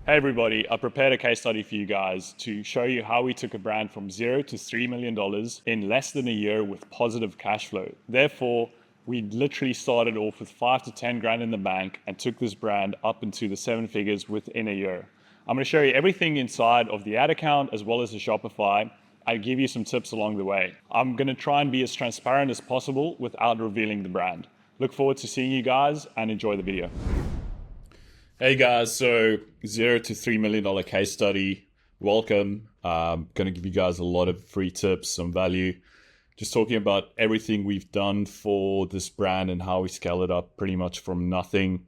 Hey everybody, I prepared a case study for you guys to show you how we took a brand from $0 to $3 million in less than a year with positive cash flow. Therefore, we literally started off with 5 to 10 grand in the bank and took this brand up into the 7 figures within a year. I'm going to show you everything inside of the ad account as well as the Shopify. I give you some tips along the way. I'm going to try and be as transparent as possible without revealing the brand. Look forward to seeing you guys and enjoy the video. Hey guys, so $0 to $3 million case study. Welcome. I'm going to give you guys a lot of free tips, some value. Just talking about everything we've done for this brand and how we scale it up pretty much from nothing,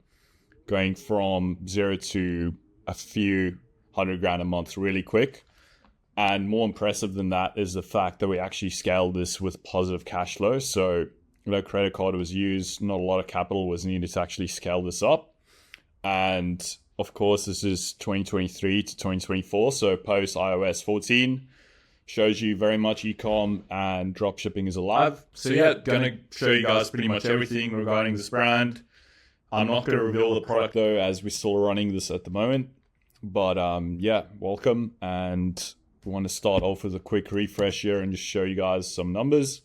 going from 0 to a few hundred grand a month really quick. And more impressive than that is the fact that we actually scaled this with positive cash flow. So no credit card was used, not a lot of capital was needed to actually scale this up. And of course, this is 2023 to 2024, so post iOS 14 shows you very much ecom and dropshipping is alive. So yeah, gonna show you guys pretty much everything regarding this brand. I'm not gonna reveal the product though, as we're still running this at the moment. But yeah, welcome. And we want to start off with a quick refresh here and just show you guys some numbers.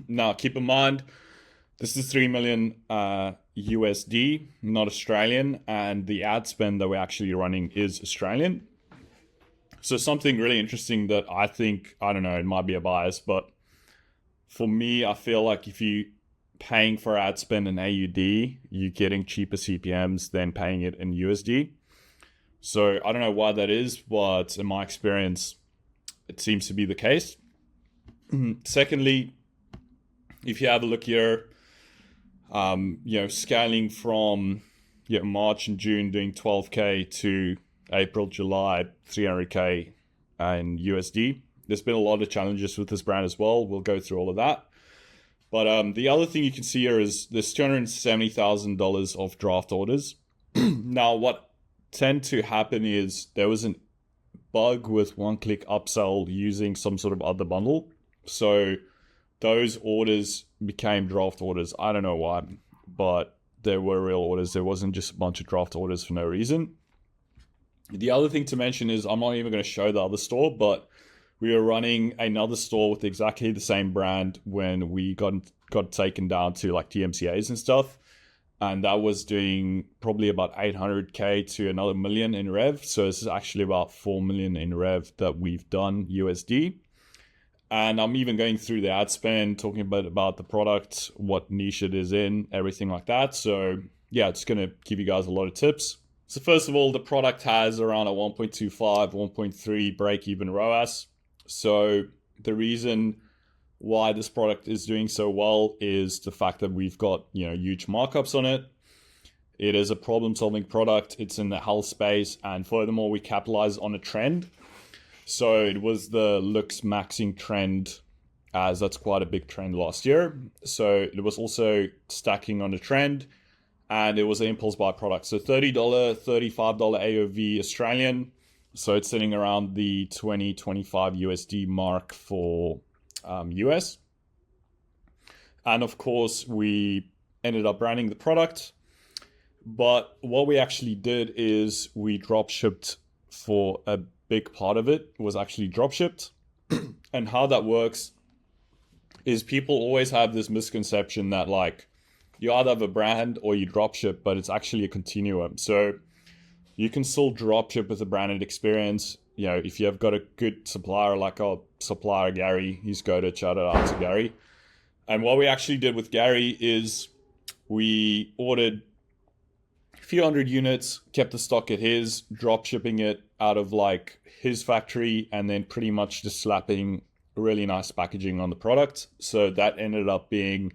Now, keep in mind, this is 3 million USD, not Australian, and the ad spend that we're actually running is Australian. So something really interesting that I think, I don't know, it might be a bias, but for me, I feel like if you're paying for ad spend in AUD, you're getting cheaper CPMs than paying it in USD. So I don't know why that is, but in my experience, it seems to be the case. Secondly, if you have a look here, scaling from March and June doing 12K to April, July, 300K in USD. There's been a lot of challenges with this brand as well. We'll go through all of that. But the other thing you can see here is there's $270,000 of draft orders. Now, what tend to happen is there was a bug with one-click upsell using some sort of other bundle. So those orders became draft orders. I don't know why, but there were real orders. There wasn't just a bunch of draft orders for no reason. The other thing to mention is I'm not even going to show the other store, but we were running another store with exactly the same brand when we got taken down to like TMCAs and stuff. And that was doing probably about 800K to another million in rev. So this is actually about 4 million in rev that we've done USD. And I'm even going through the ad spend, talking about the product, what niche it is in, everything like that. So yeah, it's going to give you guys a lot of tips. So first of all, the product has around a 1.25, 1.3 break-even ROAS. So the reason why this product is doing so well is the fact that we've got, huge markups on it. It is a problem-solving product. It's in the health space. And furthermore, we capitalize on a trend. So it was the looks maxing trend, as that's quite a big trend last year. So it was also stacking on the trend, and it was an impulse buy product. So $30, $35 AOV Australian. So it's sitting around the 20-25 USD mark for US. And of course, we ended up branding the product. But what we actually did is we drop shipped for a big part of it was actually drop shipped. And how that works is people always have this misconception that like you either have a brand or you drop ship, but it's actually a continuum. So you can still drop ship with a branded experience. If you have got a good supplier like our supplier Gary, he's go to shout out to Gary. And what we actually did with Gary is we ordered a few hundred units, kept the stock at his, drop shipping it out of like his factory, and then pretty much just slapping really nice packaging on the product. So that ended up being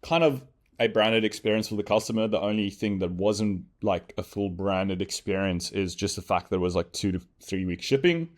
kind of a branded experience for the customer. The only thing that wasn't like a full branded experience is just the fact that it was like 2 to 3 week shipping.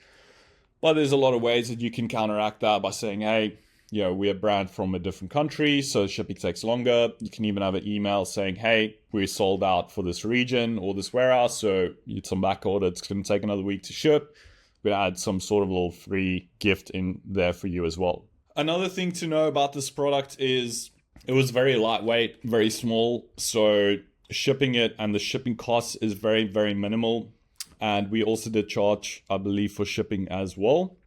But there's a lot of ways that you can counteract that by saying, hey, we're a brand from a different country, so shipping takes longer. You can even have an email saying, hey, we're sold out for this region or this warehouse, so it's on back order. It's going to take another week to ship. We add some sort of little free gift in there for you as well. Another thing to know about this product is it was very lightweight, very small. So shipping it, and the shipping cost is very, very minimal. And we also did charge, I believe, for shipping as well.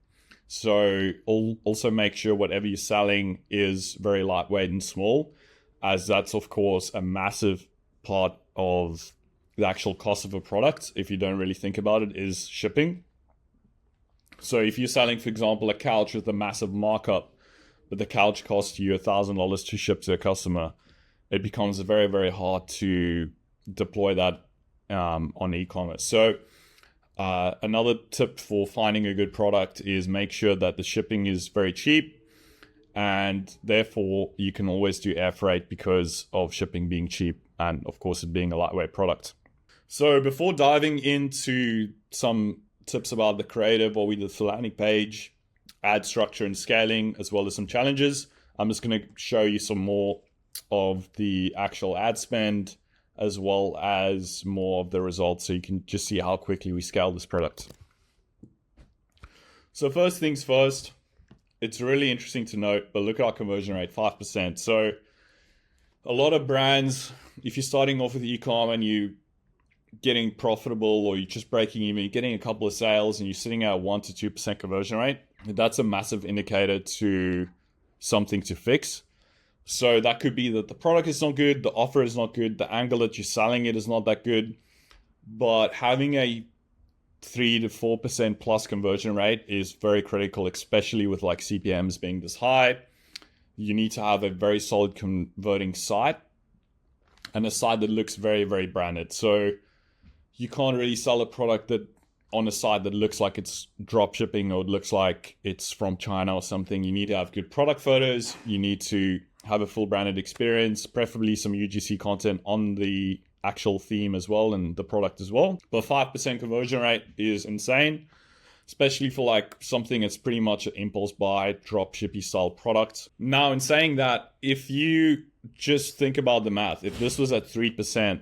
So also make sure whatever you're selling is very lightweight and small, as that's of course a massive part of the actual cost of a product, if you don't really think about it, is shipping. So if you're selling, for example, a couch with a massive markup, but the couch costs you $1,000 to ship to a customer, it becomes very, very hard to deploy that on e-commerce. So another tip for finding a good product is make sure that the shipping is very cheap, and therefore you can always do air freight because of shipping being cheap and of course it being a lightweight product. So before diving into some tips about the creative, what we did for the landing page, ad structure and scaling, as well as some challenges, I'm just going to show you some more of the actual ad spend, as well as more of the results, so you can just see how quickly we scale this product. So first things first, it's really interesting to note, but look at our conversion rate, 5%. So a lot of brands, if you're starting off with e-com and you getting profitable, or you're just breaking even, you're getting a couple of sales and you're sitting at 1 to 2% conversion rate, that's a massive indicator to something to fix. So that could be that the product is not good, the offer is not good, the angle that you're selling it is not that good. But having a 3 to 4% plus conversion rate is very critical, especially with like CPMs being this high. You need to have a very solid converting site, and a site that looks very, very branded. So you can't really sell a product that on a site that looks like it's drop shipping, or it looks like it's from China or something. You need to have good product photos. You need to have a full branded experience, preferably some UGC content on the actual theme as well and the product as well. But 5% conversion rate is insane, especially for like something that's pretty much an impulse buy, drop shipping style product. Now, in saying that, if you just think about the math, if this was at 3%,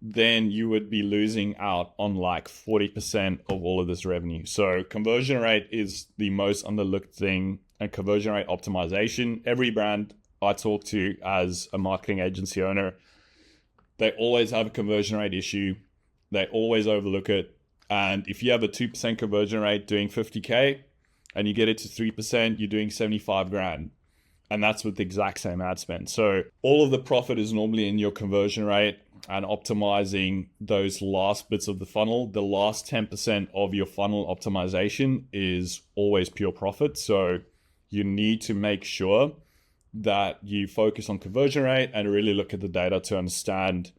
then you would be losing out on like 40% of all of this revenue. So conversion rate is the most underlooked thing, and conversion rate optimization. Every brand I talk to as a marketing agency owner, they always have a conversion rate issue. They always overlook it. And if you have a 2% conversion rate doing 50K and you get it to 3%, you're doing 75 grand. And that's with the exact same ad spend. So all of the profit is normally in your conversion rate, and optimizing those last bits of the funnel. The last 10% of your funnel optimization is always pure profit. So you need to make sure that you focus on conversion rate and really look at the data to understand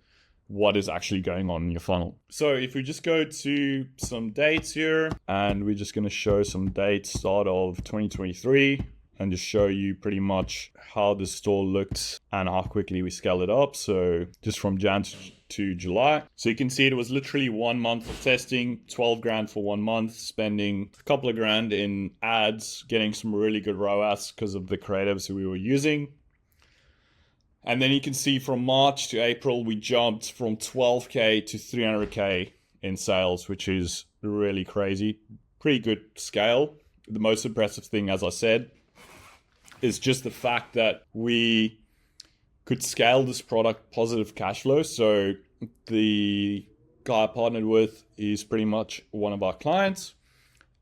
what is actually going on in your funnel. So if we just go to some dates here, and we're just going to show some dates start of 2023, and just show you pretty much how the store looked and how quickly we scaled it up. So just from Jan to July. So you can see it was literally 1 month of testing, 12 grand for 1 month, spending a couple of grand in ads, getting some really good ROAS because of the creatives we were using. And then you can see from March to April, we jumped from 12K to 300K in sales, which is really crazy. Pretty good scale. The most impressive thing, as I said, is just the fact that we could scale this product positive cash flow. So the guy I partnered with is pretty much one of our clients,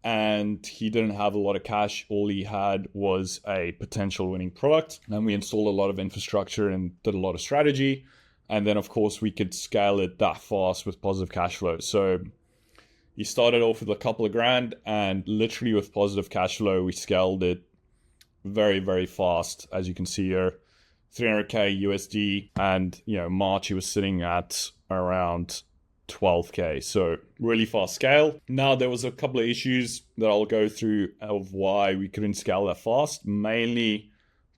and he didn't have a lot of cash. All he had was a potential winning product. And we installed a lot of infrastructure and did a lot of strategy. And then of course we could scale it that fast with positive cash flow. So he started off with a couple of grand, and literally with positive cash flow, we scaled it very, very fast. As you can see here, 300K USD, and March he was sitting at around 12K. So really fast scale. Now there was a couple of issues that I'll go through of why we couldn't scale that fast, mainly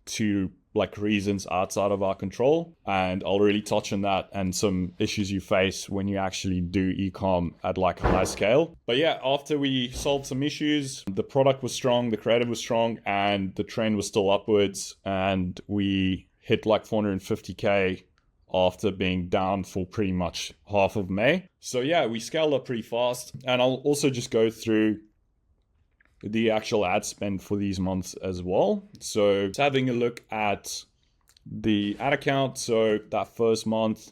to like reasons outside of our control, and I'll really touch on that and some issues you face when you actually do e-com at like a high scale. But yeah, after we solved some issues, the product was strong, the creative was strong, and the trend was still upwards, and we hit like 450K after being down for pretty much half of May. So yeah, we scaled up pretty fast. And I'll also just go through the actual ad spend for these months as well. So having a look at the ad account. So that first month,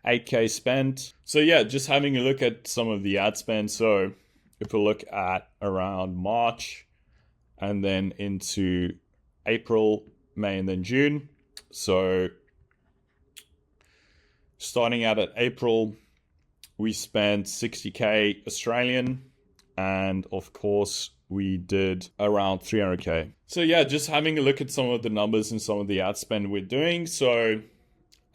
8K spent. So yeah, just having a look at some of the ad spend. So if we look at around March and then into April, May, and then June. So starting out at April, we spent 60K Australian, and of course we did around 300K. So yeah, just having a look at some of the numbers and some of the ad spend we're doing. So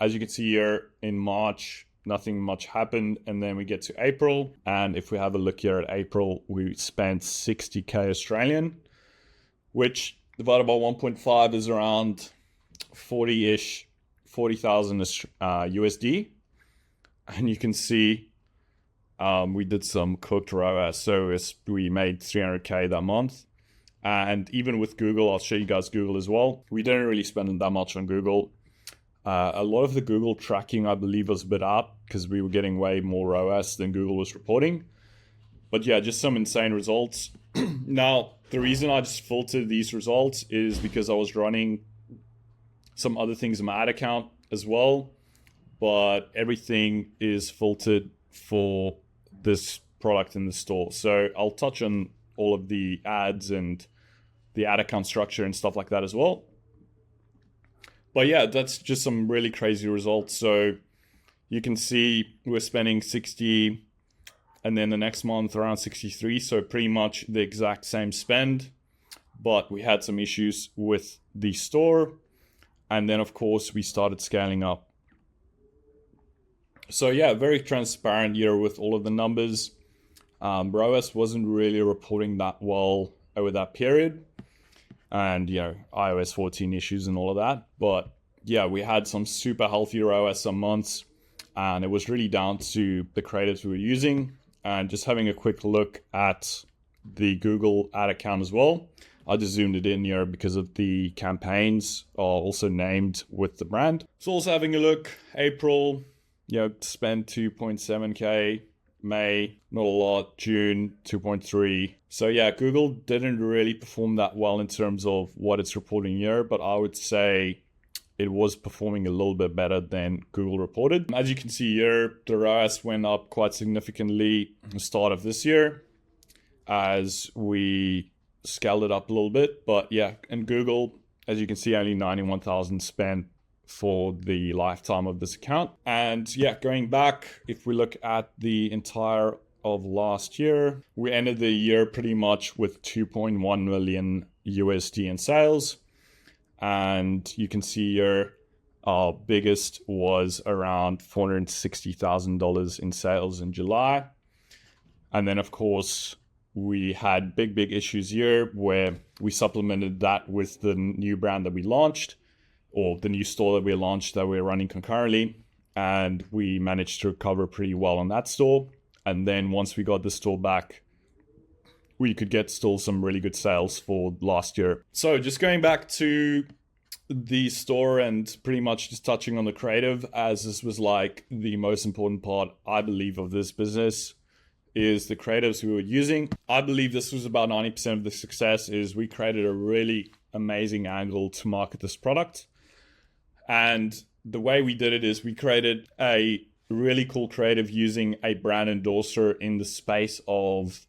as you can see here, in March, nothing much happened. And then we get to April. And if we have a look here at April, we spent 60K Australian, which divided by 1.5 is around 40,000 USD. And you can see we did some cooked ROAS. So we made 300K that month. And even with Google, I'll show you guys Google as well. We didn't really spend that much on Google. A lot of the Google tracking, I believe, was a bit up because we were getting way more ROAS than Google was reporting. But yeah, just some insane results. Now, the reason I just filtered these results is because I was running some other things in my ad account as well. But everything is filtered for this product in the store. So I'll touch on all of the ads and the ad account structure and stuff like that as well. But yeah, that's just some really crazy results. So you can see we're spending 60 and then the next month around 63. So pretty much the exact same spend, but we had some issues with the store. And then of course we started scaling up. So yeah, very transparent here with all of the numbers. ROAS wasn't really reporting that well over that period. And, iOS 14 issues and all of that. But yeah, we had some super healthy ROAS some months. And it was really down to the creatives we were using. And just having a quick look at the Google ad account as well. I just zoomed it in here because of the campaigns are also named with the brand. So also having a look, April, spent 2.7K. May, not a lot. June, 2.3. So yeah, Google didn't really perform that well in terms of what it's reporting here, but I would say it was performing a little bit better than Google reported. As you can see here, the ROAS went up quite significantly at the start of this year as we scaled it up a little bit. But yeah, in Google, as you can see, only 91,000 spent for the lifetime of this account. And yeah, going back, if we look at the entire of last year, we ended the year pretty much with 2.1 million USD in sales. And you can see here, our biggest was around $460,000 in sales in July. And then of course, we had big issues here where we supplemented that with the new brand that we launched, or the new store that we launched that we're running concurrently. And we managed to recover pretty well on that store. And then once we got the store back, we could get still some really good sales for last year. So just going back to the store and pretty much just touching on the creative, as this was like the most important part, I believe, of this business, is the creatives we were using. I believe this was about 90% of the success. Is we created a really amazing angle to market this product. And the way we did it is we created a really cool creative using a brand endorser in the space of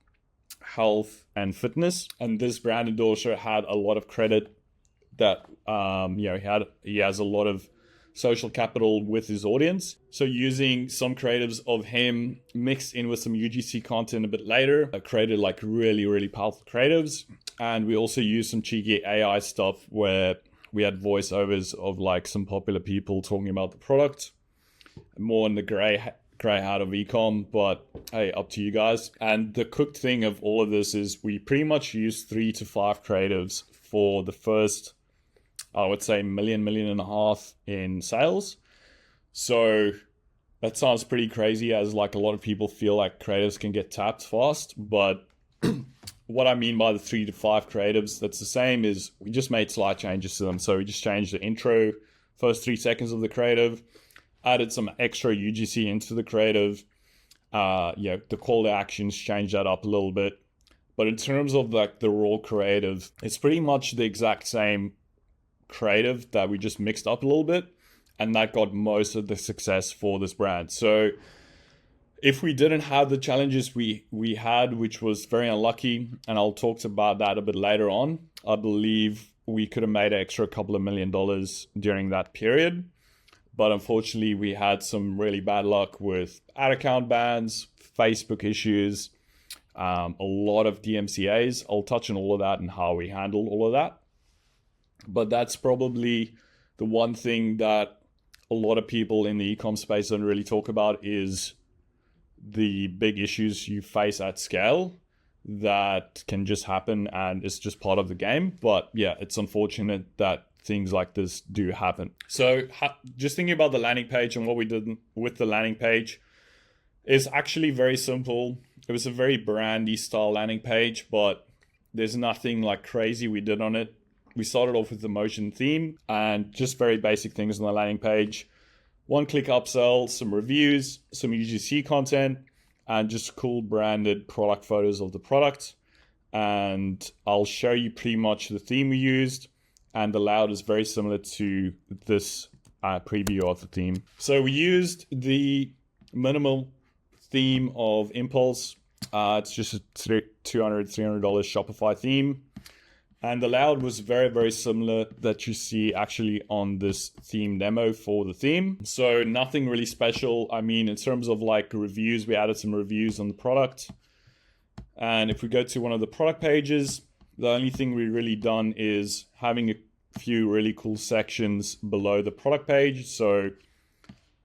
health and fitness. And this brand endorser had a lot of credit that, he has a lot of social capital with his audience. So using some creatives of him mixed in with some UGC content a bit later, I created like really powerful creatives. And we also used some cheeky AI stuff where we had voiceovers of like some popular people talking about the product, more in the gray hat of ecom, but hey, up to you guys. And the cooked thing of all of this is we pretty much used 3 to 5 creatives for the first, I would say, $1.5 million in sales. So that sounds pretty crazy, as like a lot of people feel like creatives can get tapped fast, but what I mean by the 3 to 5 creatives, that's the same, is we just made slight changes to them. So we just changed the intro, first 3 seconds of the creative, added some extra UGC into the creative. The call to actions, changed that up a little bit. But in terms of like the raw creative, it's pretty much the exact same creative that we just mixed up a little bit. and that got most of the success for this brand. So if we didn't have the challenges we had, which was very unlucky, and I'll talk about that a bit later on, I believe we could have made an extra couple of $1 million during that period. But unfortunately, we had some really bad luck with ad account bans, Facebook issues, a lot of DMCAs. I'll touch on all of that and how we handled all of that. But that's probably the one thing that a lot of people in the e-com space don't really talk about, is the big issues you face at scale that can just happen, and it's just part of the game. But yeah, it's unfortunate that things like this do happen. So just thinking about the landing page and what we did with the landing page is actually very simple. It was a very brandy style landing page, but there's nothing like crazy we did on it. We started off with the motion theme and just very basic things on the landing page. One-click upsell, some reviews, some UGC content, and just cool branded product photos of the product. And I'll show you pretty much the theme we used, and the layout is very similar to this preview of the theme. So we used the minimal theme of Impulse. It's just a $200, $300 Shopify theme. And the layout was very, very similar that you see actually on this theme demo for the theme. So nothing really special. I mean, in terms of like reviews, we added some reviews on the product. And if we go to one of the product pages, the only thing we really done is having a few really cool sections below the product page. So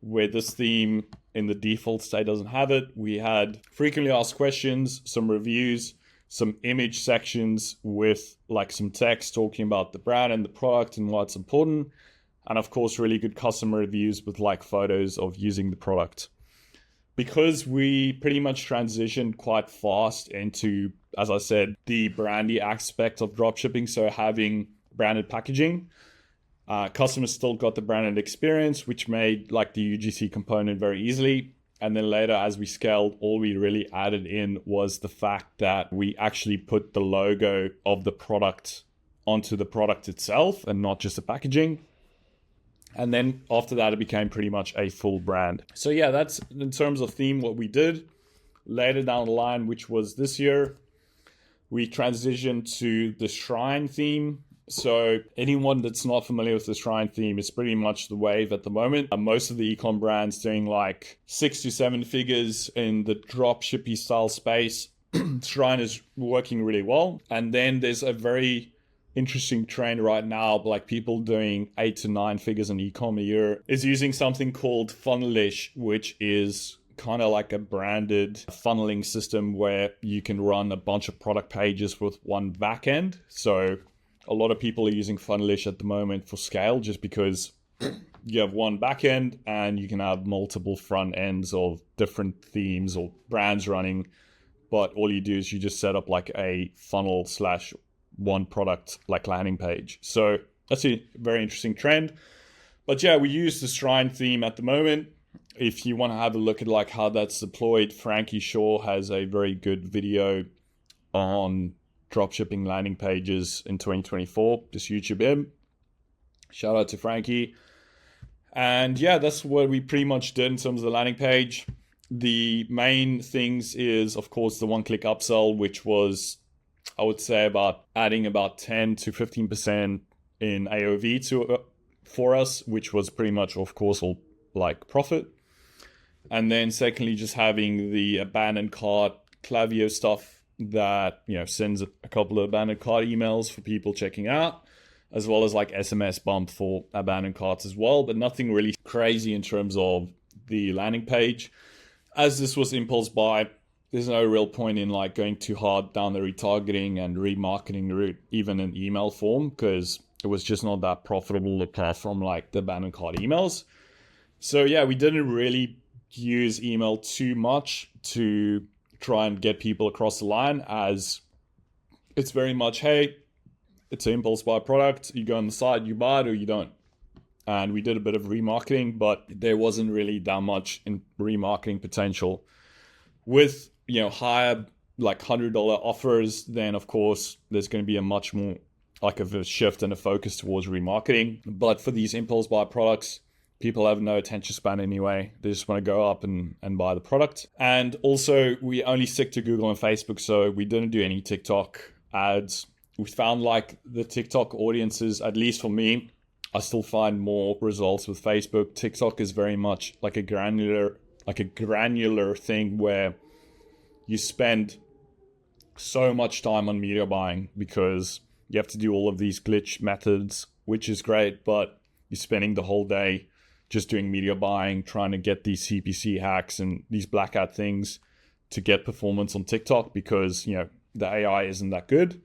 where this theme in the default state doesn't have it, we had frequently asked questions, some reviews, some image sections with like some text talking about the brand and the product and what's important. And of course, really good customer reviews with like photos of using the product. Because we pretty much transitioned quite fast into, as I said, the brandy aspect of dropshipping. So having branded packaging, customers still got the branded experience, which made like the UGC component very easily. And then later, as we scaled, all we really added in was the fact that we actually put the logo of the product onto the product itself and not just the packaging. And then after that, it became pretty much a full brand. So yeah, that's in terms of theme, what we did. Later down the line, which was this year, we transitioned to the Shrine theme. So anyone that's not familiar with the Shrine theme, it's pretty much the wave at the moment. Most of the e-com brands doing like 6 to 7 figures in the dropshipping style space. Shrine is working really well. And then there's a very interesting trend right now, like people doing 8 to 9 figures in e-com a year, is using something called Funnelish, which is kind of like a branded funneling system where you can run a bunch of product pages with one backend. So a lot of people are using Funnelish at the moment for scale, just because you have one backend and you can have multiple front ends of different themes or brands running. But all you do is you just set up like a funnel / one product like landing page. So that's a very interesting trend. But yeah, we use the Shrine theme at the moment. If you want to have a look at like how that's deployed, Frankie Shaw has a very good video on dropshipping landing pages in 2024. Just YouTube him. Shout out to Frankie. And yeah, that's what we pretty much did in terms of the landing page. The main things is, of course, the one-click upsell, which was, I would say, about adding about 10 to 15% in AOV for us, which was pretty much, of course, all like profit. And then secondly, just having the abandoned cart Klaviyo stuff that, you know, sends a couple of abandoned cart emails for people checking out, as well as like SMS bump for abandoned carts as well, but nothing really crazy in terms of the landing page. As this was impulse buy, there's no real point in like going too hard down the retargeting and remarketing route, even in email form, because it was just not that profitable apart from like the abandoned cart emails. So yeah, we didn't really use email too much to try and get people across the line, as it's very much, hey, it's an impulse buy product. You go on the site, you buy it or you don't. And we did a bit of remarketing, but there wasn't really that much in remarketing potential. With, you know, higher like $100 offers, then of course there's going to be a much more like of a shift and a focus towards remarketing. But for these impulse buy products, People have no attention span anyway. They just want to go up and buy the product. And also, we only stick to Google and Facebook, so we didn't do any TikTok ads. We found like the TikTok audiences, at least for me, I still find more results with Facebook. TikTok is very much like a granular thing where you spend so much time on media buying because you have to do all of these glitch methods, which is great, but you're spending the whole day just doing media buying, trying to get these CPC hacks and these black hat things to get performance on TikTok because, the AI isn't that good.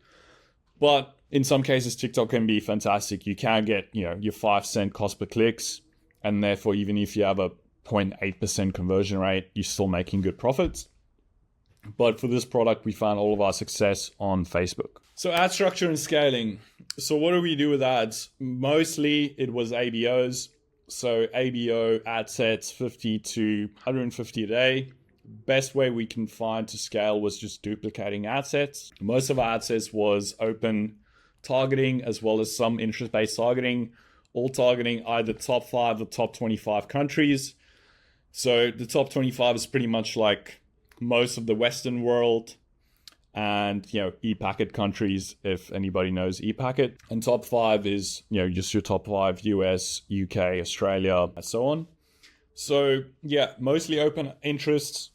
But in some cases, TikTok can be fantastic. You can get, your 5 cent cost per clicks. And therefore, even if you have a 0.8% conversion rate, you're still making good profits. But for this product, we found all of our success on Facebook. So ad structure and scaling. So what do we do with ads? Mostly it was ABOs. So ABO ad sets 50 to 150 a day. Best way we can find to scale was just duplicating ad sets. Most of our ad sets was open targeting as well as some interest-based targeting, all targeting either top 5 or top 25 countries. So the top 25 is pretty much like most of the Western world and, e-packet countries, if anybody knows e-packet. And top 5 is, just your top 5, US, UK, Australia, and so on. So yeah, mostly open interests.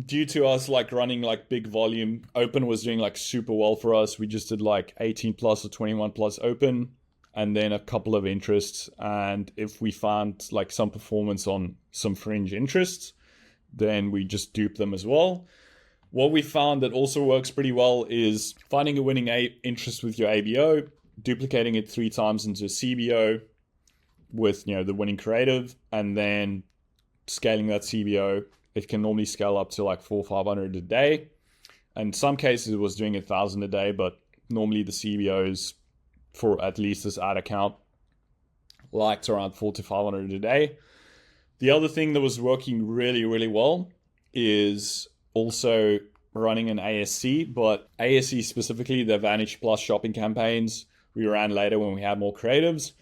Due to us running big volume, open was doing super well for us. We just did 18 plus or 21 plus open and then a couple of interests. And if we found some performance on some fringe interests, then we just dupe them as well. What we found that also works pretty well is finding a winning interest with your ABO, duplicating it 3 times into a CBO with the winning creative, and then scaling that CBO. It can normally scale up to 400 or 500 a day. And in some cases, it was doing 1,000 a day, but normally the CBOs for at least this ad account liked around 400 to 500 a day. The other thing that was working really, really well is also running an ASC, but ASC specifically, the Advantage Plus shopping campaigns, we ran later when we had more creatives.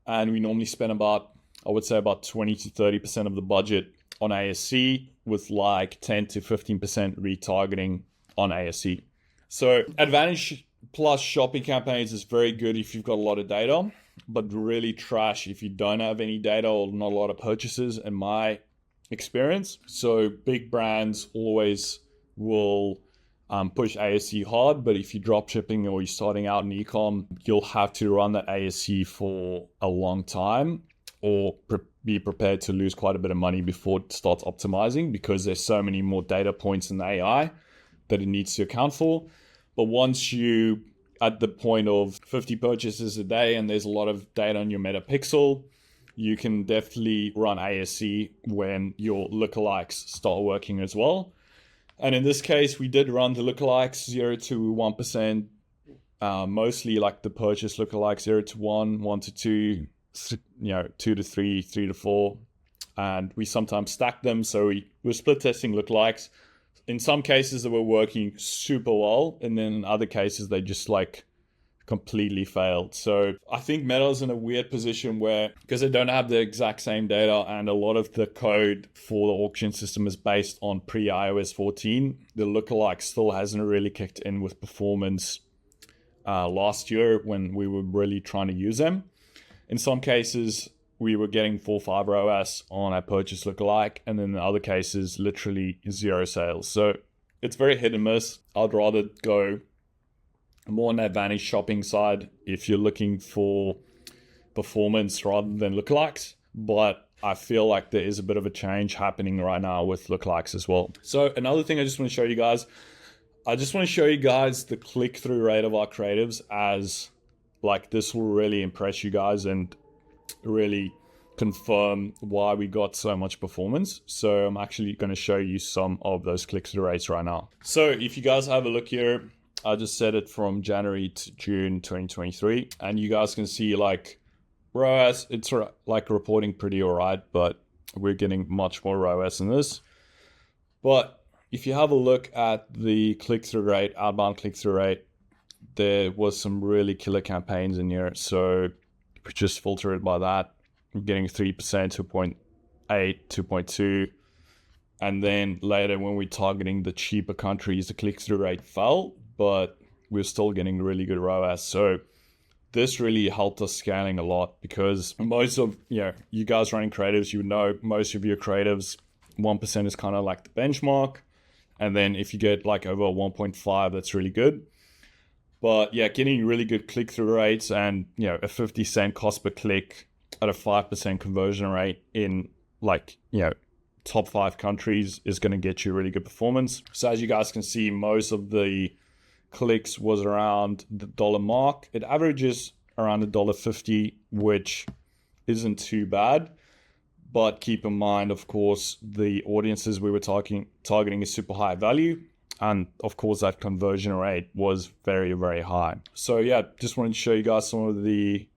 And we normally spend about 20 to 30% of the budget on ASC with 10 to 15% retargeting on ASC. So Advantage Plus shopping campaigns is very good if you've got a lot of data, but really trash if you don't have any data or not a lot of purchases in my experience. So big brands always will push ASC hard, but if you're dropshipping or you're starting out in ecom, you'll have to run that ASC for a long time or be prepared to lose quite a bit of money before it starts optimizing because there's so many more data points in the AI that it needs to account for. But once you at the point of 50 purchases a day and there's a lot of data on your metapixel, you can definitely run ASC when your lookalikes start working as well. And in this case, we did run the lookalikes 0 to 1%, mostly the purchase lookalikes 0 to 1, 1 to 2, 2 to 3, 3 to 4, and we sometimes stack them. So we were split testing lookalikes. In some cases, they were working super well, and then in other cases, they just completely failed. So I think Meta's in a weird position where, because they don't have the exact same data, and a lot of the code for the auction system is based on pre-iOS 14, the lookalike still hasn't really kicked in with performance last year when we were really trying to use them. In some cases, we were getting 4 or 5 ROAS on a purchase lookalike, and then in other cases, literally 0 sales. So it's very hit and miss. I'd rather go more on the Advantage shopping side if you're looking for performance rather than lookalikes. But I feel like there is a bit of a change happening right now with lookalikes as well. So another thing I just want to show you guys, the click-through rate of our creatives, as this will really impress you guys and really confirm why we got so much performance. So I'm actually going to show you some of those click-through rates right now. So if you guys have a look here, I just set it from January to June 2023, and you guys can see ROAS, it's reporting pretty all right, but we're getting much more ROAS than this. But if you have a look at the click-through rate, outbound click-through rate, there was some really killer campaigns in here. So we just filter it by that. getting 3%, 2.8, 2.2. And then later when we're targeting the cheaper countries, the click-through rate fell, but we're still getting really good ROAS. So this really helped us scaling a lot, because most of, you guys running creatives, you know, most of your creatives, 1% is kind of like the benchmark. And then if you get like over 1.5, that's really good. But yeah, getting really good click-through rates and, a 50-cent cost per click at a 5% conversion rate in like, top 5 countries is going to get you really good performance. So as you guys can see, most of the clicks was around the dollar mark. It averages around $1.50, which isn't too bad. But keep in mind, of course, the audiences we were targeting is super high value. And of course, that conversion rate was very, very high. So yeah, just wanted to show you guys some of the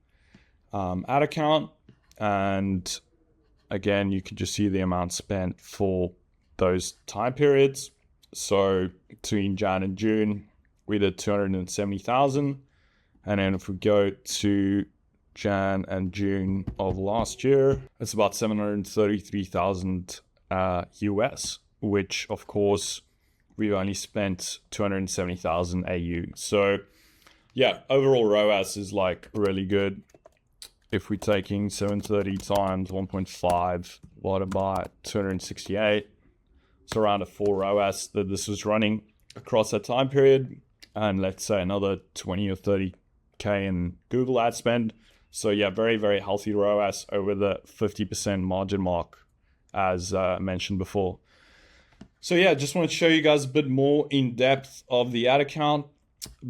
ad account. And again, you can just see the amount spent for those time periods. So between Jan and June, we did 270,000. And then if we go to Jan and June of last year, it's about 733,000 US, which of course, we've only spent 270,000 AU. So yeah, overall ROAS is like really good. If we're taking 730 times 1.5 divided by 268, it's around a 4 ROAS that this was running across that time period. And let's say another 20 or 30K in Google ad spend. So yeah, very, very healthy ROAS over the 50% margin mark, as mentioned before. So yeah, just want to show you guys a bit more in depth of the ad account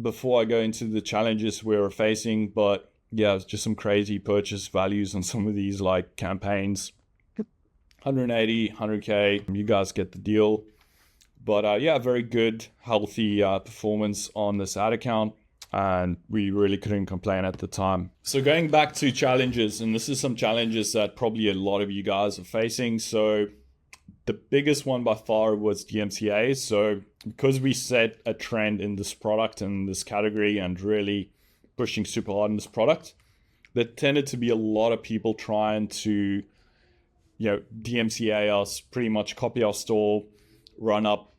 before I go into the challenges we're facing. But yeah, it's just some crazy purchase values on some of these like campaigns. 180, 100K, you guys get the deal. But yeah, very good, healthy performance on this ad account. And we really couldn't complain at the time. So going back to challenges, and this is some challenges that probably a lot of you guys are facing. So the biggest one by far was DMCA. So because we set a trend in this product and this category and really pushing super hard in this product, there tended to be a lot of people trying to, DMCA us, pretty much copy our store, run up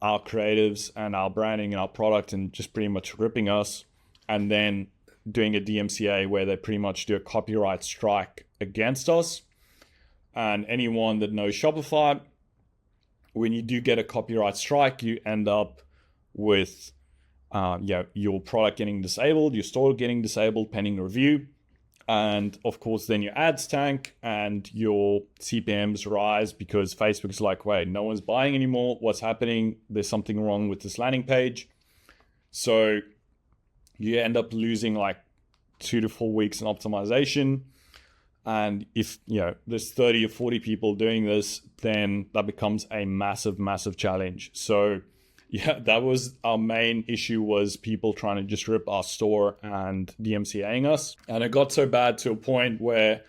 our creatives and our branding and our product and just pretty much ripping us, and then doing a DMCA where they pretty much do a copyright strike against us. And anyone that knows Shopify, when you do get a copyright strike, you end up with your product getting disabled, your store getting disabled pending review. And of course, then your ads tank and your CPMs rise because Facebook's like, wait, no one's buying anymore. What's happening? There's something wrong with this landing page. So you end up losing like 2 to 4 weeks in optimization. And if there's 30 or 40 people doing this, then that becomes a massive, massive challenge. So yeah, that was our main issue, was people trying to just rip our store and DMCAing us. And it got so bad to a point where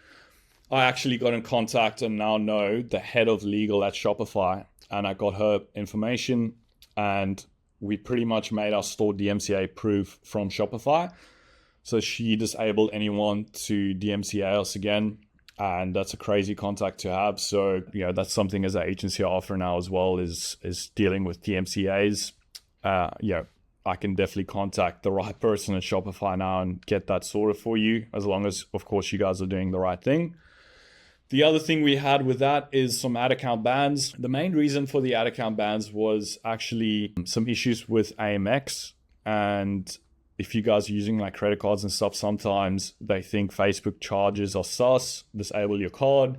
I actually got in contact and now know the head of legal at Shopify. And I got her information and we pretty much made our store DMCA proof from Shopify. So she disabled anyone to DMCA us again. And that's a crazy contact to have. So, that's something as an agency I offer now as well, is dealing with DMCAs. I can definitely contact the right person at Shopify now and get that sorted for you, as long as, of course, you guys are doing the right thing. The other thing we had with that is some ad account bans. The main reason for the ad account bans was actually some issues with AMX. And if you guys are using like credit cards and stuff, sometimes they think Facebook charges are sus, disable your card.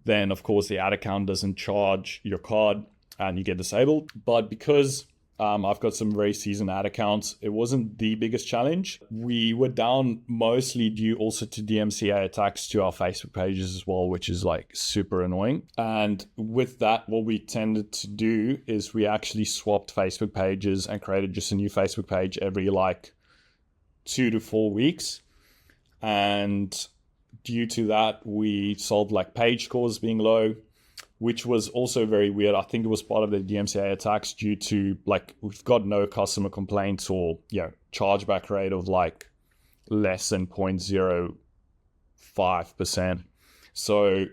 Then of course the ad account doesn't charge your card and you get disabled. But because I've got some very seasoned ad accounts, it wasn't the biggest challenge. We were down mostly due also to DMCA attacks to our Facebook pages as well, which is like super annoying. And with that, what we tended to do is we actually swapped Facebook pages and created just a new Facebook page every like 2 to 4 weeks. And due to that, we solved like page scores being low, which was also very weird. I think it was part of the DMCA attacks due to like, we've got no customer complaints or chargeback rate of like less than 0.05%. So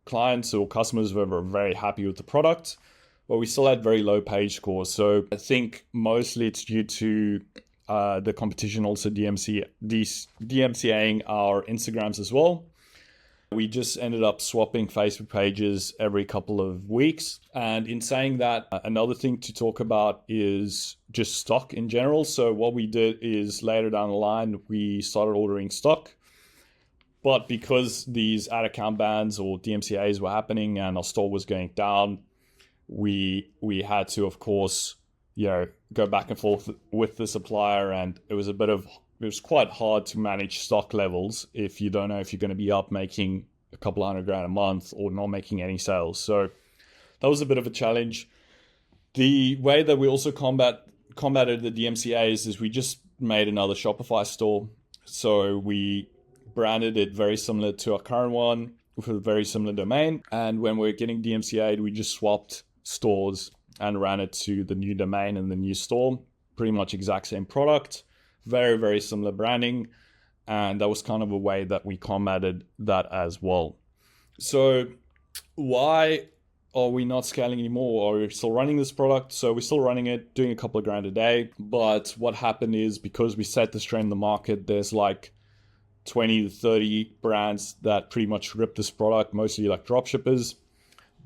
clients or customers were very happy with the product, but we still had very low page scores. So I think mostly it's due to the competition also DMCAing our Instagrams as well. We just ended up swapping Facebook pages every couple of weeks. And in saying that, another thing to talk about is just stock in general. So what we did is later down the line, we started ordering stock. But because these ad account bans or DMCAs were happening and our store was going down, we had to, of course, go back and forth with the supplier, and it was quite hard to manage stock levels if you don't know if you're going to be up making a couple $100,000 a month or not making any sales. So that was a bit of a challenge. The way that we also combated the DMCAs is we just made another Shopify store. So we branded it very similar to our current one with a very similar domain. And when we're getting DMCA'd, we just swapped stores and ran it to the new domain and the new store. Pretty much exact same product, very, very similar branding. And that was kind of a way that we combated that as well. So why are we not scaling anymore? Are we still running this product? So we're still running it, doing a couple of grand a day. But what happened is, because we set this trend in the market, there's like 20 to 30 brands that pretty much rip this product, mostly like dropshippers.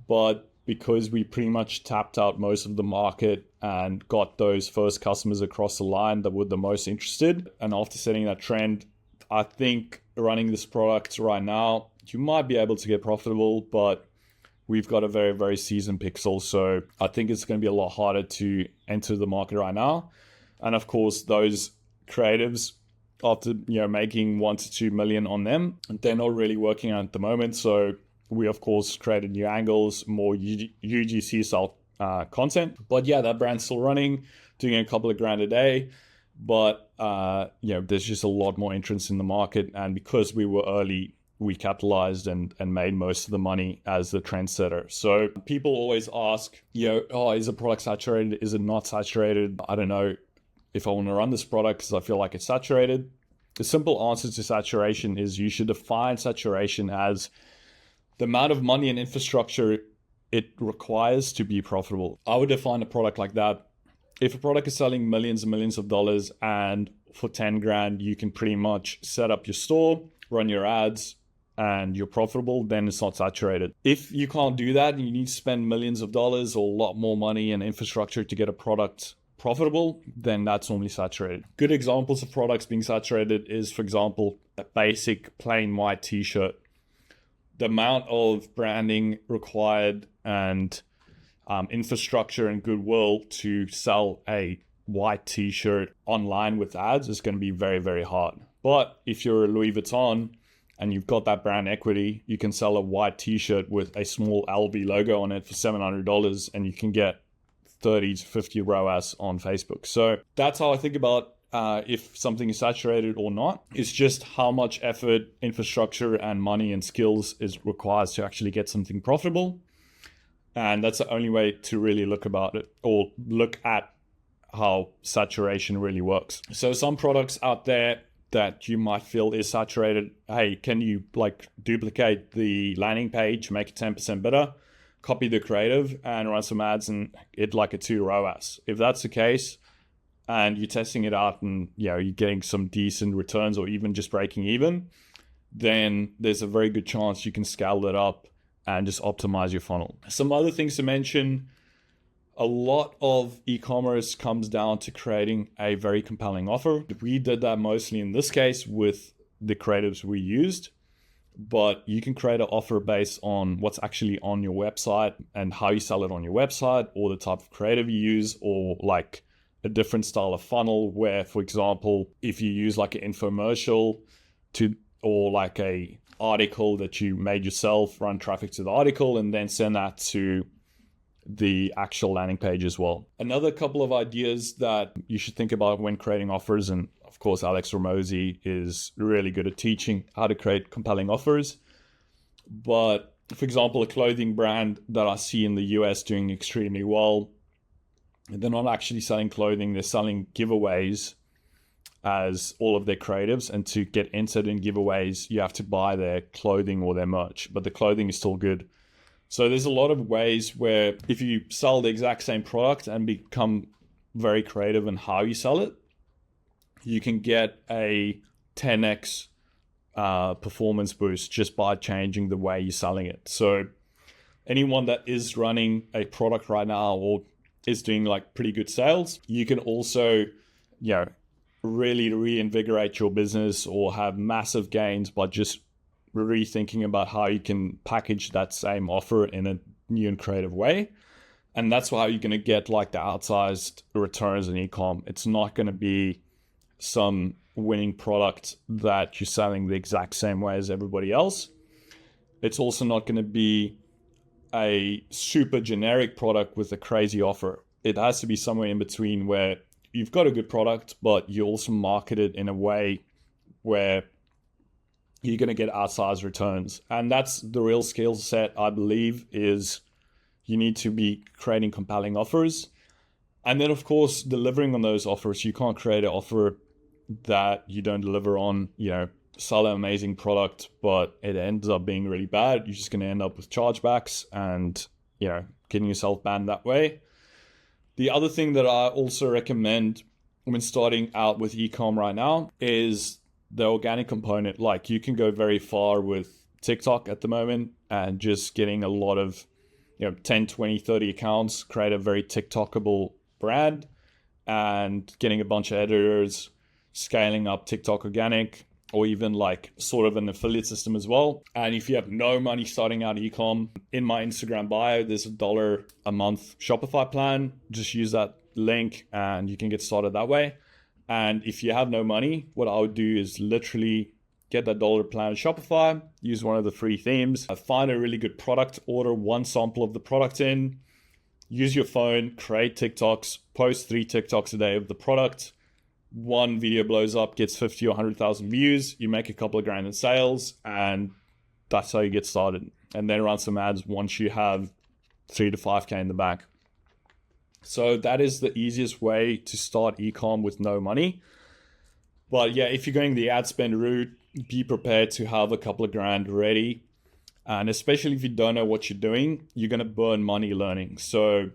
But because we pretty much tapped out most of the market and got those first customers across the line that were the most interested, and after setting that trend, I think running this product right now, you might be able to get profitable, but we've got a very, very seasoned pixel. So I think it's going to be a lot harder to enter the market right now. And of course, those creatives, after making 1 to 2 million on them, they're not really working at the moment. So we of course created new angles, more UGC style content. But yeah, that brand's still running, doing a couple of grand a day. But there's just a lot more entrants in the market, and because we were early, we capitalized and made most of the money as the trendsetter. So people always ask, is the product saturated? Is it not saturated? I don't know if I want to run this product because I feel like it's saturated. The simple answer to saturation is you should define saturation as the amount of money and infrastructure it requires to be profitable. I would define a product like that. If a product is selling millions and millions of dollars, and for 10 grand, you can pretty much set up your store, run your ads, and you're profitable, then it's not saturated. If you can't do that and you need to spend millions of dollars or a lot more money and infrastructure to get a product profitable, then that's normally saturated. Good examples of products being saturated is, for example, a basic plain white t-shirt. The amount of branding required and infrastructure and goodwill to sell a white t-shirt online with ads is going to be very, very hard. But if you're a Louis Vuitton and you've got that brand equity, you can sell a white t-shirt with a small LV logo on it for $700, and you can get 30 to 50 ROAS on Facebook. So that's how I think about if something is saturated or not. It's just how much effort, infrastructure, and money and skills is required to actually get something profitable. And that's the only way to really look about it, or look at how saturation really works. So some products out there that you might feel is saturated, hey, can you duplicate the landing page, make it 10% better, copy the creative and run some ads and hit like a 2 ROAS. If that's the case and you're testing it out and you're getting some decent returns or even just breaking even, then there's a very good chance you can scale that up and just optimize your funnel. Some other things to mention: a lot of e-commerce comes down to creating a very compelling offer. We did that mostly in this case with the creatives we used, but you can create an offer based on what's actually on your website and how you sell it on your website, or the type of creative you use, or like a different style of funnel where, for example, if you use like an infomercial or like a article that you made yourself, run traffic to the article and then send that to the actual landing page as well. Another couple of ideas that you should think about when creating offers, and of course Alex Ramosi is really good at teaching how to create compelling offers, but for example, a clothing brand that I see in the US doing extremely well, they're not actually selling clothing, they're selling giveaways as all of their creatives, and to get entered in giveaways, you have to buy their clothing or their merch, but the clothing is still good. So there's a lot of ways where if you sell the exact same product and become very creative in how you sell it, you can get a 10x performance boost just by changing the way you're selling it. So anyone that is running a product right now or is doing like pretty good sales, you can also, really reinvigorate your business or have massive gains by just rethinking about how you can package that same offer in a new and creative way. And that's how you're going to get like the outsized returns in e-com. It's not going to be some winning product that you're selling the exact same way as everybody else. It's also not going to be a super generic product with a crazy offer. It has to be somewhere in between where you've got a good product, but you also market it in a way where you're going to get outsized returns. And that's the real skill set, I believe, is you need to be creating compelling offers. And then, of course, delivering on those offers. You can't create an offer that you don't deliver on, sell an amazing product, but it ends up being really bad. You're just going to end up with chargebacks and, getting yourself banned that way. The other thing that I also recommend when starting out with e-com right now is the organic component. Like, you can go very far with TikTok at the moment and just getting a lot of 10, 20, 30 accounts, create a very TikTokable brand, and getting a bunch of editors, scaling up TikTok organic, or even like sort of an affiliate system as well. And if you have no money starting out e-com, in my Instagram bio, there's $1 a month Shopify plan. Just use that link and you can get started that way. And if you have no money, what I would do is literally get that $1 plan on Shopify, use one of the free themes, find a really good product, order one sample of the product in, use your phone, create TikToks, post 3 TikToks a day of the product. One video blows up, gets 50 or 100,000 views, you make a couple of grand in sales, and that's how you get started. And then run some ads once you have 3 to 5K in the bank. So that is the easiest way to start e-com with no money. But yeah, if you're going the ad spend route, be prepared to have a couple of grand ready. And especially if you don't know what you're doing, you're going to burn money learning. So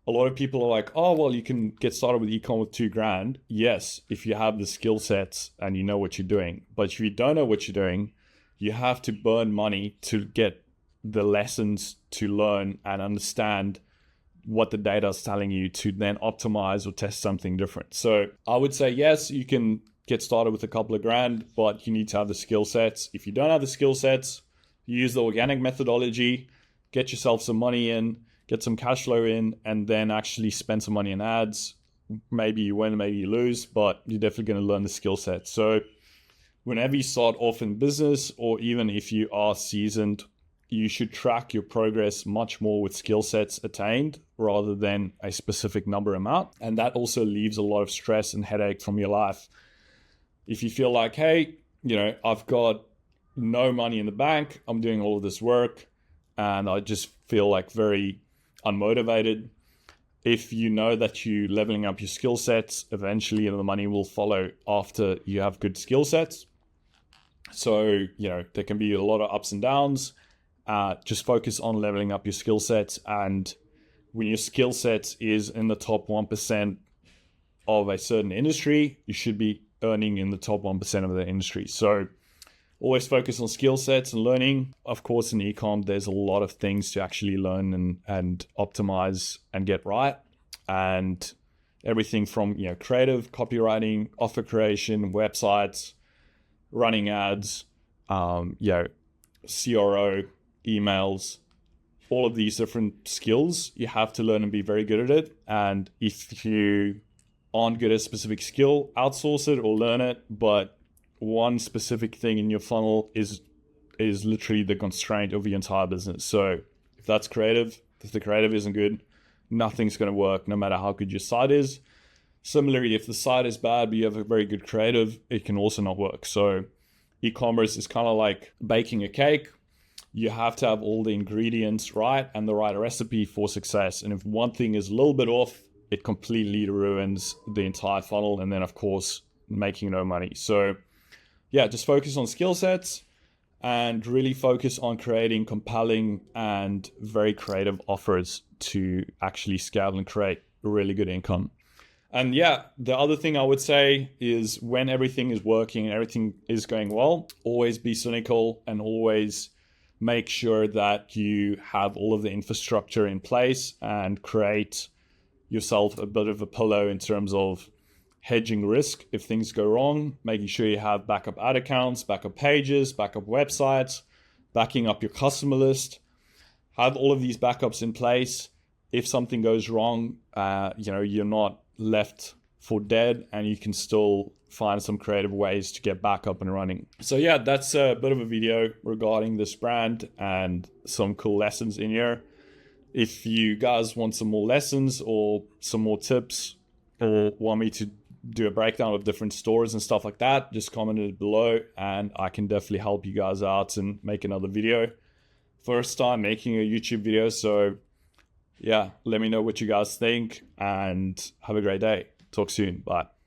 a lot of people are like, oh, well, you can get started with e-com with 2 grand. Yes, if you have the skill sets and you know what you're doing. But if you don't know what you're doing, you have to burn money to get the lessons to learn and understand what the data is telling you to then optimize or test something different. So I would say, yes, you can get started with a couple of grand, but you need to have the skill sets. If you don't have the skill sets, use the organic methodology, get yourself some money in, get some cash flow in, and then actually spend some money in ads. Maybe you win, maybe you lose, but you're definitely going to learn the skill set. So whenever you start off in business, or even if you are seasoned, you should track your progress much more with skill sets attained rather than a specific number amount. And that also leaves a lot of stress and headache from your life. If you feel like, hey, I've got no money in the bank, I'm doing all of this work, and I just feel like very unmotivated. If you know that you're leveling up your skill sets, eventually the money will follow after you have good skill sets. So, there can be a lot of ups and downs. Just focus on leveling up your skill sets. And when your skill set is in the top 1% of a certain industry, you should be earning in the top 1% of the industry. So always focus on skill sets and learning. Of course, in e-com, there's a lot of things to actually learn and optimize and get right. And everything from, creative, copywriting, offer creation, websites, running ads, CRO, emails, all of these different skills, you have to learn and be very good at it. And if you aren't good at a specific skill, outsource it or learn it. But one specific thing in your funnel is literally the constraint of your entire business. So if that's creative, if the creative isn't good, nothing's going to work, no matter how good your site is. Similarly, if the site is bad, but you have a very good creative, it can also not work. So e-commerce is kind of like baking a cake. You have to have all the ingredients right and the right recipe for success. And if one thing is a little bit off, it completely ruins the entire funnel. And then, of course, making no money. So yeah, just focus on skill sets and really focus on creating compelling and very creative offers to actually scale and create really good income. And yeah, the other thing I would say is when everything is working and everything is going well, always be cynical and always make sure that you have all of the infrastructure in place and create yourself a bit of a pillow in terms of hedging risk if things go wrong, making sure you have backup ad accounts, backup pages, backup websites, backing up your customer list. Have all of these backups in place. If something goes wrong, you're not left for dead and you can still find some creative ways to get back up and running. So yeah, that's a bit of a video regarding this brand and some cool lessons in here. If you guys want some more lessons or some more tips or want me to do a breakdown of different stores and stuff like that, just comment it below and I can definitely help you guys out and make another video. First time making a YouTube video, so yeah, let me know what you guys think and have a great day. Talk soon. Bye.